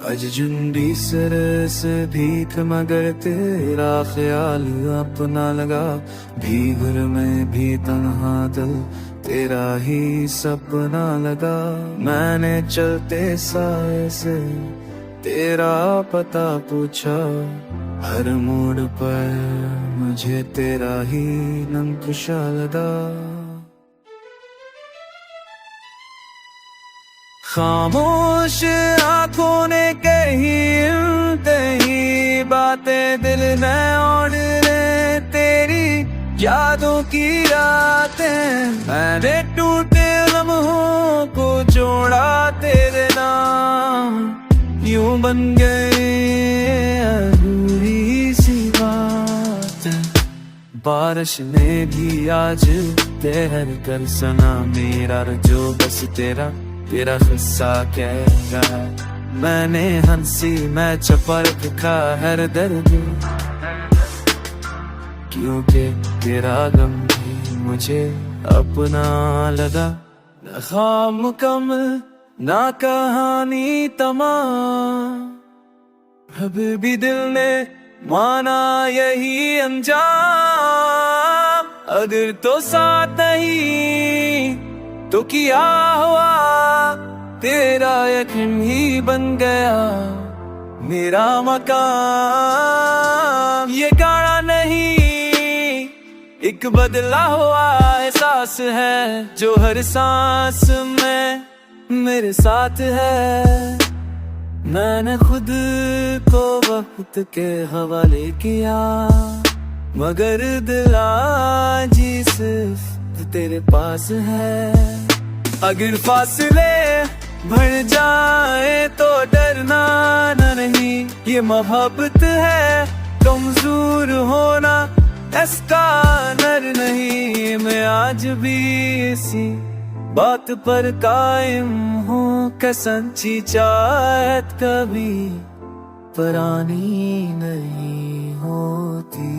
अज झुंडी sir से भीख मगर तेरा ख्याल अपना लगा। भीगर में भी तन्हा दिल तेरा ही सपना लगा। मैंने चलते साए से तेरा पता पूछा। हर मोड़ पर मुझे तेरा ही नक्शा लगा। खामोश आंखों ने कही तही बातें दिल में ओढ़ ले तेरी यादों की रातें। मैंने टूटे लम्हों को जोड़ा तेरे नाम। यूं बन गए अधूरी सी बात। बारिश ने भी आज तेहर कर सना मेरा जो बस तेरा किस्सा कह रहा है। मैंने हंसी मैं छपर दिखा हर दर्द क्योंकि तेरा गम भी मुझे अपना लगा। न ख्वाब मुकम्मल ना कहानी तमाम। अब भी दिल ने माना यही अंजाम। अगर तो साथ नहीं तो किया हुआ तेरा यकीन ही बन गया मेरा मकाम। ये गाना नहीं एक बदला हुआ एहसास है जो हर सांस में मेरे साथ है। मैंने खुद को वक्त के हवाले किया मगर दिल आज सिर्फ तेरे पास है। अगर फासले बढ़ जाए तो डरना नहीं। ये मोहब्बत है कमजोर होना इसका नर नहीं। मैं आज भी इसी बात पर कायम हूँ कि सच्ची चाहत कभी पुरानी नहीं होती।